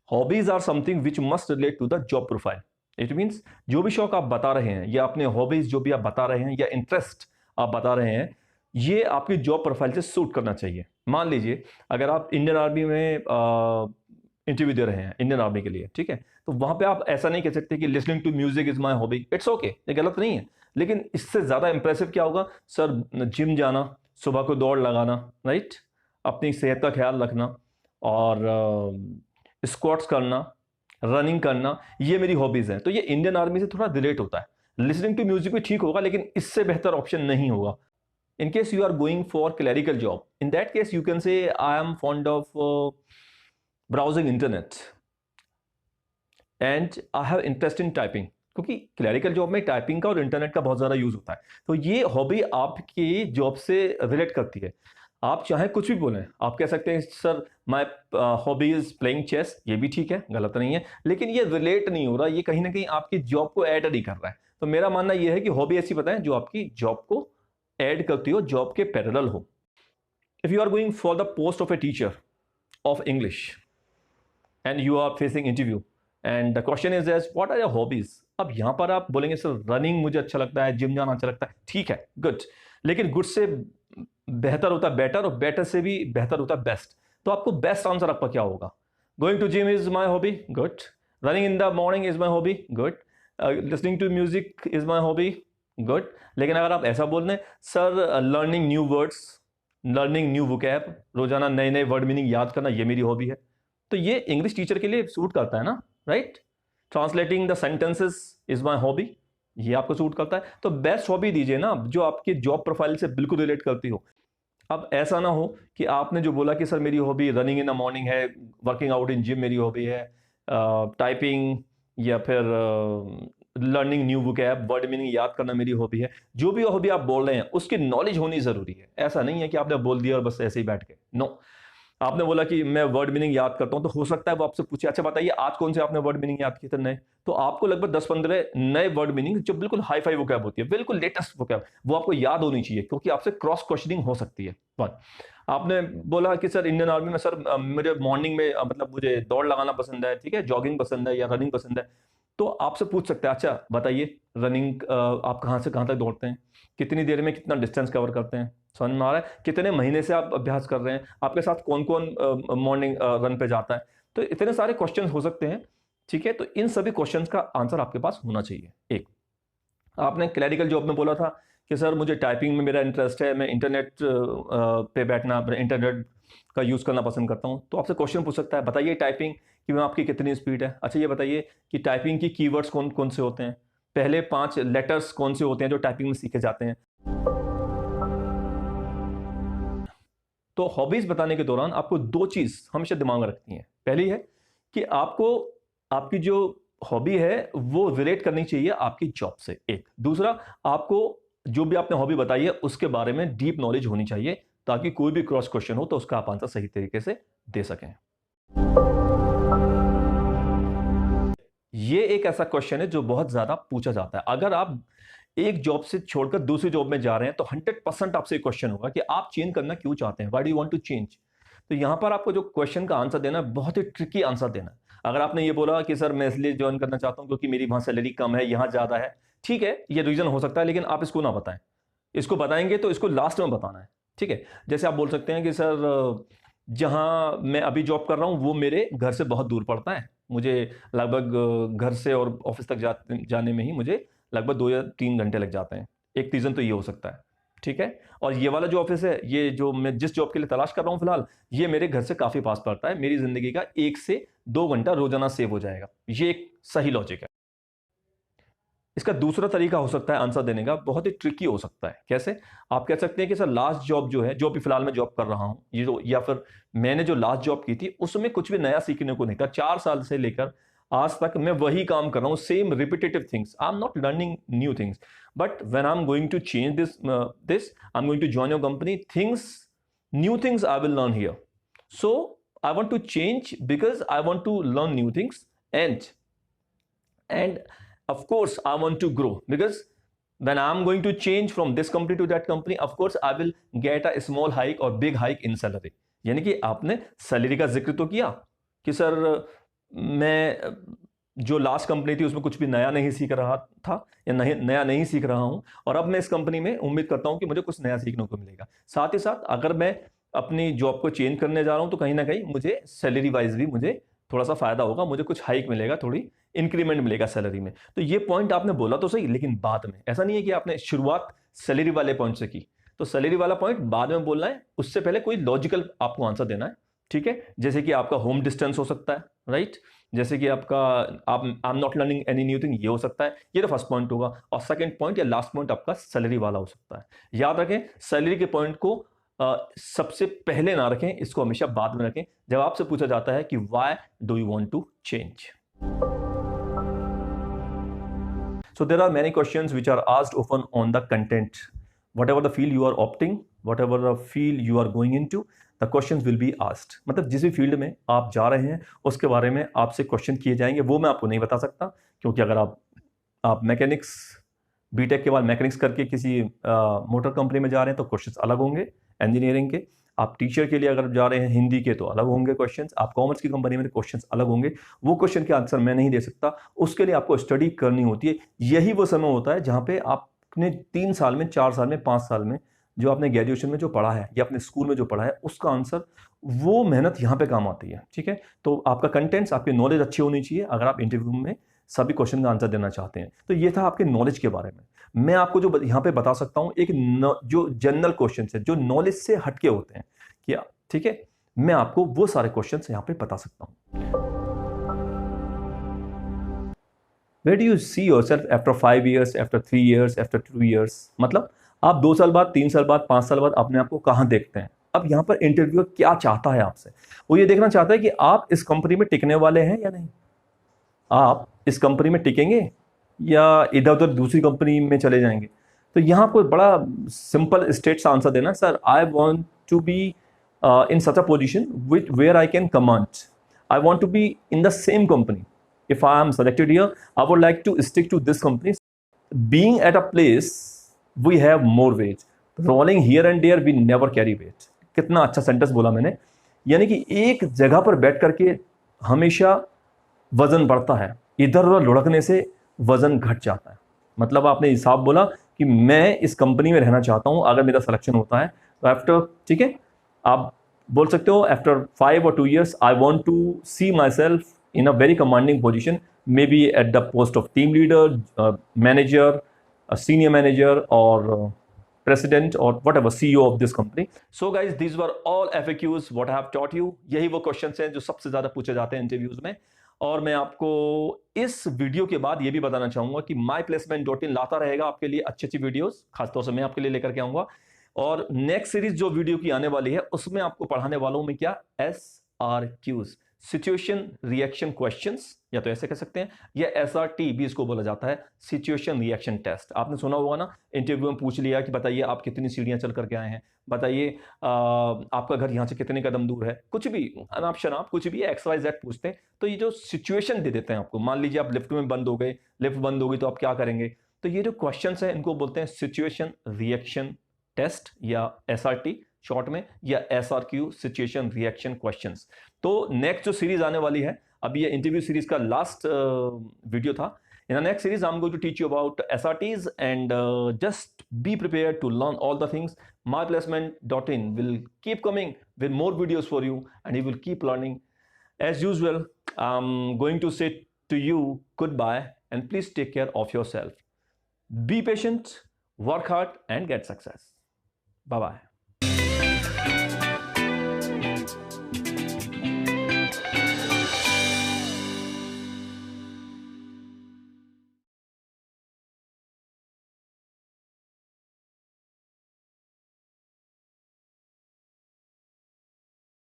Hobbies are something which must relate to the job profile. It means जो भी शौक आप बता रहे हैं या अपने हॉबीज जो भी आप बता रहे हैं या इंटरेस्ट आप बता रहे हैं, ये आपकी जॉब प्रोफाइल से सूट करना चाहिए। मान लीजिए अगर आप इंडियन आर्मी में इंटरव्यू दे रहे हैं इंडियन आर्मी के लिए, ठीक है, तो वहां पे आप ऐसा नहीं कह सकते कि listening to music is my hobby. It's okay, ये गलत नहीं है, लेकिन इससे ज्यादा इंप्रेसिव क्या होगा, सर जिम जाना, सुबह को दौड़ लगाना, राइट, अपनी सेहत का ख्याल रखना और स्क्वाट्स करना, रनिंग करना, ये मेरी हॉबीज हैं। तो ये इंडियन आर्मी से थोड़ा रिलेट होता है। लिसनिंग टू म्यूजिक भी ठीक होगा, लेकिन इससे बेहतर ऑप्शन नहीं होगा। In case you are going for clerical job, in that case you can say I am fond of browsing internet and I have interest in typing, क्योंकि क्लैरिकल जॉब में टाइपिंग का और इंटरनेट का बहुत ज़्यादा use होता है। तो ये हॉबी आपकी जॉब से रिलेट करती है। आप चाहे कुछ भी बोलें, आप कह सकते हैं sir my hobby is playing chess, ये भी ठीक है, गलत नहीं है, लेकिन ये रिलेट नहीं हो रहा, ये कहीं ना कहीं आपकी जॉब को ऐड नहीं कर रहा है। तो मेरा मानना यह है कि हॉबी ऐसी बताएं जो आपकी जॉब को ऐड करती हो, जॉब के पैरेलल हो। If you are going for the post of a teacher of English and you are facing interview and the question is as what are your hobbies. अब यहां पर आप बोलेंगे सर रनिंग मुझे अच्छा लगता है, जिम जाना अच्छा लगता है, ठीक है, गुड, लेकिन गुड से बेहतर होता है बेटर, और बेटर से भी बेहतर होता है बेस्ट। तो आपको बेस्ट आंसर आपका क्या होगा? Going to gym is my hobby, good, running in the morning is my hobby, good, listening to music is my hobby, good. लेकिन अगर आप ऐसा बोल दें sir learning new words, learning new vocab, रोजाना नए नए वर्ड मीनिंग याद करना, ये मेरी हॉबी है, तो ये इंग्लिश टीचर के लिए सूट करता है ना, right. Translating the sentences is my hobby, ये आपको सूट करता है। तो बेस्ट हॉबी दीजिए ना जो आपके जॉब प्रोफाइल से बिल्कुल रिलेट करती हो। अब ऐसा ना हो कि आपने जो बोला कि सर मेरी hobby running in the morning है, वर्किंग आउट इन जिम मेरी हॉबी है, टाइपिंग या फिर learning new vocab, word meaning याद करना मेरी हॉबी है। जो भी हॉबी आप बोल रहे हैं उसकी नॉलेज होनी जरूरी है। ऐसा नहीं है कि आपने बोल दिया और बस ऐसे ही बैठ के, नो। आपने बोला कि मैं वर्ड मीनिंग याद करता हूं, तो हो सकता है वो आपसे पूछे अच्छा बताइए आज कौन से आपने वर्ड मीनिंग याद किए थे नए, तो आपको लगभग 10-15 नए वर्ड मीनिंग जो बिल्कुल हाई फाई वोकैब होती है, बिल्कुल लेटेस्ट वोकैब, वो आपको याद होनी चाहिए, क्योंकि आपसे क्रॉस क्वेश्चनिंग हो सकती है। वन, आपने बोला कि सर इंडियन आर्मी में सर मुझे मॉर्निंग में मतलब मुझे दौड़ लगाना पसंद है, ठीक है, जॉगिंग पसंद है या रनिंग पसंद है, तो आपसे पूछ सकते हैं अच्छा बताइए रनिंग आप कहाँ से कहाँ तक दौड़ते हैं, कितनी देर में कितना डिस्टेंस कवर करते हैं, समझ में आ रहा है, कितने महीने से आप अभ्यास कर रहे हैं, आपके साथ कौन कौन मॉर्निंग रन पे जाता है। तो इतने सारे क्वेश्चन हो सकते हैं, ठीक है। तो इन सभी क्वेश्चन का आंसर आपके पास होना चाहिए। एक, आपने क्लैरिकल जॉब में बोला था कि सर मुझे टाइपिंग में मेरा इंटरेस्ट है, मैं इंटरनेट पे बैठना, इंटरनेट का यूज़ करना पसंद करता हूँ, तो आपसे क्वेश्चन पूछ सकता है बताइए टाइपिंग कि में आपकी कितनी स्पीड है। अच्छा ये बताइए कि टाइपिंग की कीवर्ड्स कौन कौन से होते हैं, पहले 5 लेटर्स कौन से होते हैं जो टाइपिंग में सीखे जाते हैं। तो हॉबीज बताने के दौरान आपको 2 चीज हमेशा दिमाग में रखनी है। पहली है कि आपको आपकी जो हॉबी है वो रिलेट करनी चाहिए आपकी जॉब से, एक। दूसरा, आपको जो भी आपने हॉबी बताई है उसके बारे में डीप नॉलेज होनी चाहिए, ताकि कोई भी क्रॉस क्वेश्चन हो तो उसका आप आंसर सही तरीके से दे सकें। ये एक ऐसा क्वेश्चन है जो बहुत ज्यादा पूछा जाता है। अगर आप एक जॉब से छोड़कर दूसरी जॉब में जा रहे हैं तो 100% आपसे क्वेश्चन होगा कि आप चेंज करना क्यों चाहते हैं, why do you want to change. तो यहां पर आपको जो क्वेश्चन का आंसर देना है बहुत ही ट्रिकी आंसर देना है। अगर आपने ये बोला कि सर मैं इसलिए ज्वाइन करना चाहता हूं क्योंकि मेरी वहां सैलरी कम है, यहां ज्यादा है, ठीक है, ये रीजन हो सकता है, लेकिन आप इसको ना बताएं। इसको बताएंगे तो इसको लास्ट में बताना है, ठीक है। जैसे आप बोल सकते हैं कि सर जहां मैं अभी जॉब कर रहा हूं वो मेरे घर से बहुत दूर पड़ता है, मुझे लगभग घर से और ऑफिस तक जाने में ही मुझे लगभग 2 या 3 घंटे लग जाते हैं। एक रीजन तो ये हो सकता है, ठीक है। और ये वाला जो ऑफिस है, ये जो मैं जिस जॉब के लिए तलाश कर रहा हूं फिलहाल, ये मेरे घर से काफी पास पड़ता है, मेरी जिंदगी का 1 से 2 घंटा रोजाना सेव हो जाएगा। ये एक सही लॉजिक है। इसका दूसरा तरीका हो सकता है आंसर देने का, बहुत ही ट्रिकी हो सकता है। कैसे? आप कह सकते हैं कि सर लास्ट जॉब जो है, जो अभी फिलहाल मैं जॉब कर रहा हूं, ये जो, या फिर मैंने जो लास्ट जॉब की थी उसमें कुछ भी नया सीखने को नहीं था। 4 साल से लेकर आज तक मैं वही काम कर रहा हूं, same repetitive things, I am not learning new things. But when I am going to change this I am going to join your company, new things I will learn here. So I want to change because I want to learn new things and of course I want to grow, because when I'm going to change from this company to that company, of course I will get a small hike or big hike in salary। यानी कि आपने salary का जिक्र तो किया कि sir मैं जो लास्ट कंपनी थी उसमें कुछ भी नया नहीं सीख रहा था या नया नहीं सीख रहा हूं, और अब मैं इस कंपनी में उम्मीद करता हूं कि मुझे कुछ नया सीखने को मिलेगा। साथ ही साथ अगर मैं अपनी जॉब को चेंज करने जा रहा हूं तो कहीं ना कहीं मुझे सैलरी वाइज भी मुझे थोड़ा सा फायदा होगा, मुझे कुछ हाइक मिलेगा, थोड़ी इंक्रीमेंट मिलेगा सैलरी में। तो ये पॉइंट आपने बोला तो सही, लेकिन बाद में ऐसा नहीं है कि आपने शुरुआत सैलरी वाले पॉइंट से की, तो सैलरी वाला पॉइंट बाद में बोलना है, उससे पहले कोई लॉजिकल आपको आंसर देना है। ठीक है, जैसे कि आपका होम डिस्टेंस हो सकता है, राइट, जैसे कि आपका आप आई am not learning any new thing, ये हो सकता है, ये तो फर्स्ट पॉइंट होगा। और सेकंड पॉइंट या लास्ट पॉइंट आपका सैलरी वाला हो सकता है। याद रखें, सैलरी के पॉइंट को सबसे पहले ना रखें, इसको हमेशा बाद में रखें जब आपसे पूछा जाता है कि why do you want to change. So there are many questions which are asked often on the content. Whatever the field you are opting, whatever the field you are going into, the questions will be asked. मतलब जिस भी field में आप जा रहे हैं उसके बारे में आपसे क्वेश्चन किए जाएंगे, वो मैं आपको नहीं बता सकता, क्योंकि अगर आप मैकेनिक्स बीटेक के बाद मैकेनिक्स करके किसी मोटर कंपनी में जा रहे हैं तो क्वेश्चंस अलग होंगे इंजीनियरिंग के। आप टीचर के लिए अगर जा रहे हैं हिंदी के तो अलग होंगे क्वेश्चंस, आप कॉमर्स की कंपनी में क्वेश्चंस अलग होंगे, वो क्वेश्चन के आंसर मैं नहीं दे सकता, उसके लिए आपको स्टडी करनी होती है। यही वो समय होता है जहाँ पे आपने 3 साल में, 4 साल में, 5 साल में जो आपने ग्रेजुएशन में जो पढ़ा है या अपने स्कूल में जो पढ़ा है उसका आंसर, वो मेहनत यहाँ पे काम आती है। ठीक है, तो आपका कंटेंट्स, आपकी नॉलेज अच्छी होनी चाहिए अगर आप इंटरव्यू में सभी क्वेश्चन का आंसर देना चाहते हैं। तो ये था आपके नॉलेज के बारे में। मैं आपको जो यहाँ पे बता सकता हूँ एक जो जनरल क्वेश्चन है जो नॉलेज से हटके होते हैं, क्या ठीक है, मैं आपको वो सारे क्वेश्चन यहाँ पे बता सकता हूँ। Where do you see yourself after 5 years, after 3 years, after 2 years? मतलब आप 2 साल बाद, 3 साल बाद, 5 साल बाद अपने आप को कहाँ देखते हैं? अब यहाँ पर इंटरव्यूअर क्या चाहता है आपसे? वो ये देखना चाहता है कि आप इस कंपनी में टिकने वाले हैं या नहीं। आप इस कंपनी में टिकेंगे या इधर उधर दूसरी कंपनी में चले जाएंगे। तो यहाँ आपको बड़ा सिंपल स्ट्रेट सा आंसर देना, sir I want to be in such a position where I can command. I want to be in the same company. If I am selected here, I would like to stick to this company. Being at a place, we have more weight. Rolling here and there, we never carry weight. कितना अच्छा sentence बोला मैंने, यानी कि एक जगह पर बैठ करके हमेशा वजन बढ़ता है, इधर उधर लुढ़कने से वजन घट जाता है। मतलब आपने हिसाब बोला कि मैं इस कंपनी में रहना चाहता हूं, अगर मेरा सिलेक्शन होता है तो आफ्टर, ठीक है, आप बोल सकते हो after 5 or 2 years I want to see myself in a very commanding position, maybe at the post of team leader, manager, senior manager और president or whatever CEO of this company. So guys, these were all FAQs what I have taught you. यही वो questions हैं जो सबसे ज्यादा पूछे जाते हैं इंटरव्यूज में। और मैं आपको इस वीडियो के बाद ये भी बताना चाहूंगा कि myplacement.in लाता रहेगा आपके लिए अच्छी अच्छी वीडियोस, खासतौर से मैं आपके लिए लेकर के आऊंगा। और नेक्स्ट सीरीज जो वीडियो की आने वाली है उसमें आपको पढ़ाने वाला हूं मैं क्या, SRQs, सिचुएशन रिएक्शन क्वेश्चंस, या तो ऐसे कह सकते हैं, या SRT भी इसको बोला जाता है, सिचुएशन रिएक्शन टेस्ट। आपने सुना होगा ना, इंटरव्यू में पूछ लिया कि बताइए आप कितनी सीढ़ियां चल करके आए हैं, बताइए आपका घर यहाँ से कितने कदम दूर है, कुछ भी अनाप शनाप कुछ भी XYZ पूछते हैं। तो ये जो सिचुएशन दे देते हैं आपको, मान लीजिए आप लिफ्ट में बंद हो गए, लिफ्ट बंद हो गई तो आप क्या करेंगे, तो ये जो क्वेश्चन है इनको बोलते हैं सिचुएशन रिएक्शन टेस्ट या SRT शॉर्ट में, या SRQ, सिचुएशन रिएक्शन क्वेश्चंस। तो नेक्स्ट जो सीरीज आने वाली है, अभी ये इंटरव्यू सीरीज का लास्ट वीडियो था। In the next series I am going to teach you about SRTs and just be prepared to learn all the things. myplacement.in will keep coming with more videos for you and you will keep learning. As usual, I'm going to say to you goodbye and please take care of yourself. Be patient, work hard and get success. Bye bye.